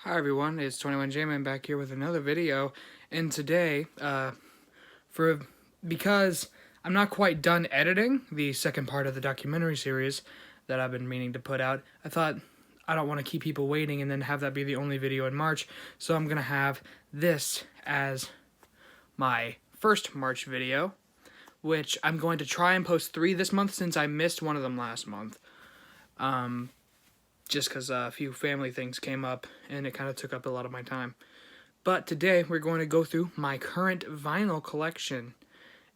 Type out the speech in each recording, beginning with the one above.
Hi everyone, it's 21J-Man back here with another video, and today, because I'm not quite done editing the second part of the documentary series that I've been meaning to put out, I thought I don't want to keep people waiting and then have that be the only video in March, so I'm going to have this as my first March video, which I'm going to try and post 3 this month since I missed one of them last month. Just because a few family things came up and it kind of took up a lot of my time. But today we're going to go through my current vinyl collection,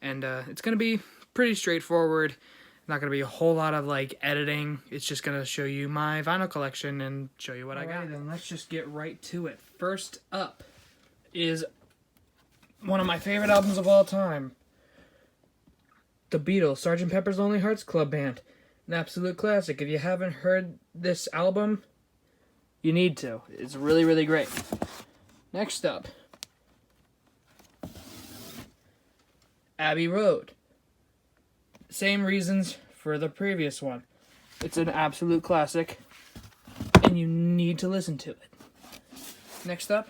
and it's going to be pretty straightforward. Not going to be a whole lot of editing. It's just going to show you my vinyl collection and show you what I got. Then let's just get right to it. First up is one of my favorite albums of all time, The Beatles, Sgt. Pepper's Lonely Hearts Club Band. An absolute classic. If you haven't heard this album, you need to. It's really, really great. Next up, Abbey Road. Same reasons for the previous one. It's an absolute classic, and you need to listen to it. Next up,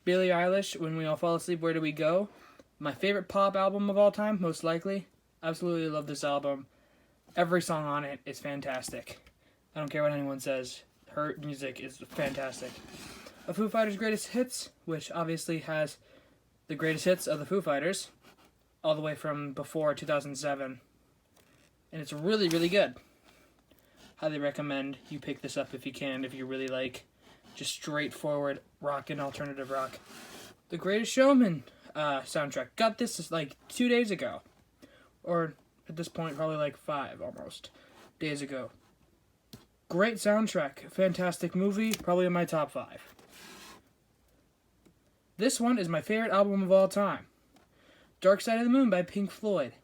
Billie Eilish, When We All Fall Asleep, Where Do We Go? My favorite pop album of all time, most likely. Absolutely love this album. Every song on it is fantastic. I don't care what anyone says. Her music is fantastic. A Foo Fighters Greatest Hits, which obviously has the greatest hits of the Foo Fighters, all the way from before 2007. And it's really, really good. Highly recommend you pick this up if you can, if you really like just straightforward rock and alternative rock. The Greatest Showman soundtrack. Got this 2 days ago. Or at this point, probably 5 almost days ago. Great soundtrack. Fantastic movie. Probably in my top 5. This one is my favorite album of all time. Dark Side of the Moon by Pink Floyd.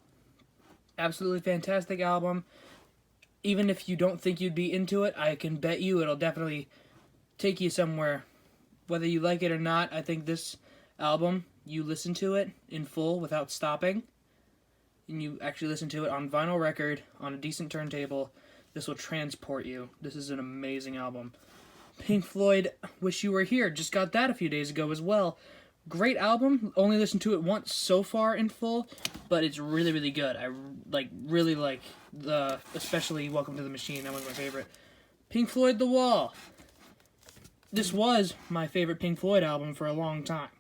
Absolutely fantastic album. Even if you don't think you'd be into it, I can bet you it'll definitely take you somewhere. Whether you like it or not, I think this album, you listen to it in full without stopping, and you actually listen to it on vinyl record, on a decent turntable, this will transport you. This is an amazing album. Pink Floyd, Wish You Were Here, just got that a few days ago as well. Great album. Only listened to it once so far in full, but it's really, really good. I really like especially Welcome to the Machine. That was my favorite. Pink Floyd, The Wall. This was my favorite Pink Floyd album for a long time.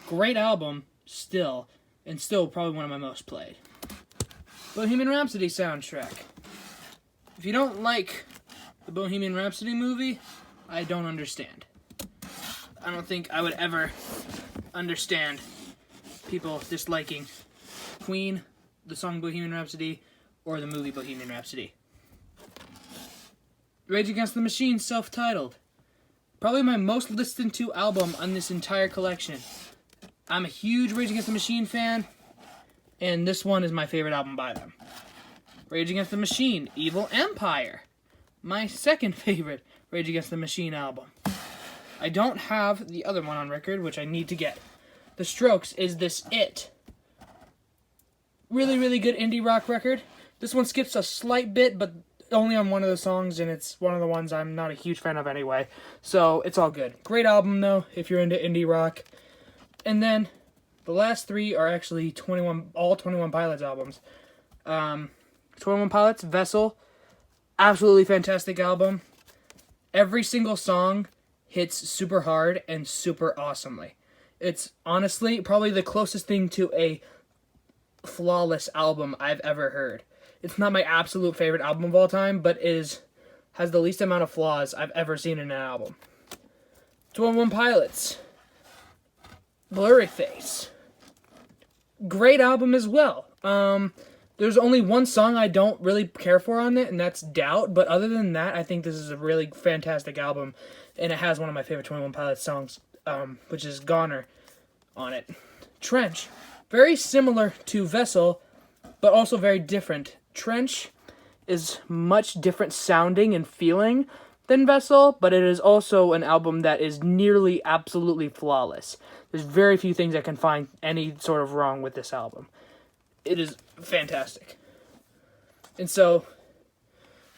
Great album, still, and still probably one of my most played. Bohemian Rhapsody soundtrack. If you don't like the Bohemian Rhapsody movie, I don't understand. I don't think I would ever understand people disliking Queen, the song Bohemian Rhapsody, or the movie Bohemian Rhapsody. Rage Against the Machine, self-titled. Probably my most listened to album on this entire collection. I'm a huge Rage Against the Machine fan, and this one is my favorite album by them. Rage Against the Machine, Evil Empire. My second favorite Rage Against the Machine album. I don't have the other one on record, which I need to get. The Strokes, Is This It? Really, really good indie rock record. This one skips a slight bit, but only on one of the songs, and it's one of the ones I'm not a huge fan of anyway. So, it's all good. Great album, though, if you're into indie rock. And then, the last 3 are actually all 21 Pilots albums. 21 Pilots, Vessel. Absolutely fantastic album. Every single song hits super hard and super awesomely. It's honestly probably the closest thing to a flawless album I've ever heard. It's not my absolute favorite album of all time, but has the least amount of flaws I've ever seen in an album. 21 Pilots. Blurry Face. Great album as well. There's only one song I don't really care for on it, and that's Doubt. But other than that, I think this is a really fantastic album, and it has one of my favorite 21 Pilots songs, which is Goner, on it. Trench. Very similar to Vessel, but also very different. Trench is much different sounding and feeling than Vessel, but it is also an album that is nearly absolutely flawless. There's very few things I can find any sort of wrong with this album. It is fantastic. And so,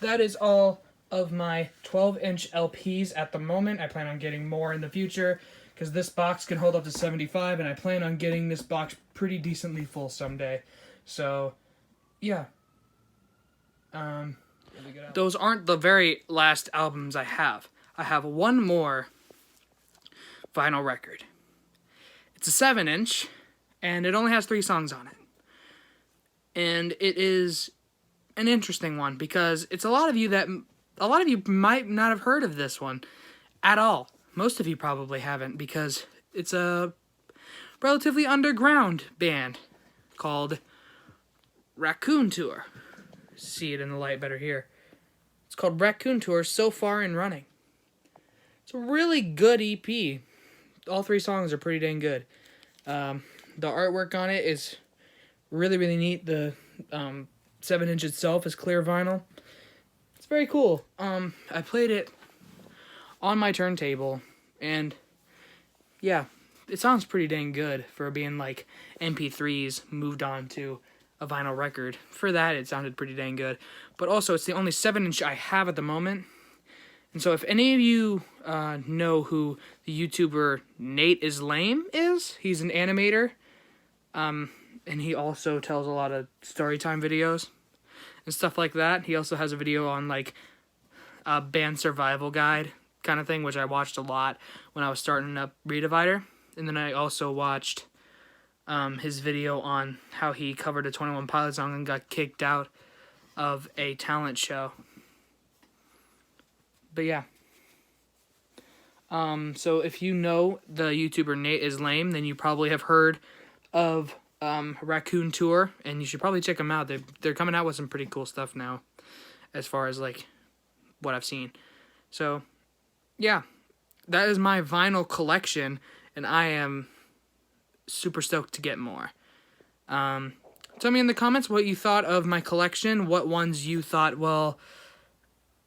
that is all of my 12-inch LPs at the moment. I plan on getting more in the future because this box can hold up to 75, and I plan on getting this box pretty decently full someday. So, yeah. Those aren't the very last albums I have. I have one more vinyl record. It's a 7-inch, and it only has 3 songs on it. And it is an interesting one because it's a lot of you might not have heard of this one at all. Most of you probably haven't because it's a relatively underground band called Raccoon Tour. See it in the light better here. It's called Raccoon Tour, So Far and Running. It's a really good EP. All 3 songs are pretty dang good. The artwork on it is really, really neat. The 7-inch itself is clear vinyl. It's very cool. I played it on my turntable, and yeah, it sounds pretty dang good for being like MP3s moved on to a vinyl record. For that, it sounded pretty dang good. But also, it's the only 7-inch I have at the moment. And so if any of you know who the YouTuber Nate is Lame is, he's an animator. And he also tells a lot of storytime videos and stuff like that. He also has a video on like a band survival guide kind of thing, which I watched a lot when I was starting up Redivider. And then I also watched his video on how he covered a 21 Pilots song and got kicked out of a talent show. But yeah. So if you know the YouTuber Nate is Lame, then you probably have heard of Raccoon Tour, and you should probably check them out. They're coming out with some pretty cool stuff now, as far as like what I've seen. So yeah, that is my vinyl collection, and I am super stoked to get more. Tell me in the comments what you thought of my collection. What ones you thought, well,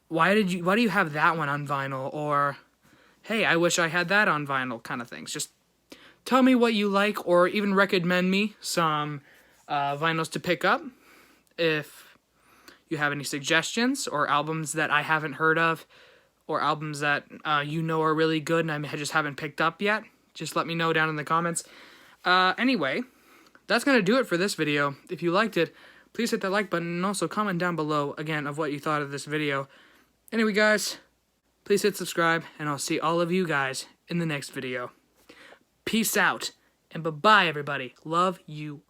why do you have that one on vinyl? Or, hey, I wish I had that on vinyl kind of things. Just tell me what you like, or even recommend me some vinyls to pick up. If you have any suggestions or albums that I haven't heard of, or albums that you know are really good and I just haven't picked up yet, just let me know down in the comments. Anyway, that's going to do it for this video. If you liked it, please hit that like button and also comment down below, again, of what you thought of this video. Anyway, guys, please hit subscribe, and I'll see all of you guys in the next video. Peace out, and bye-bye, everybody. Love you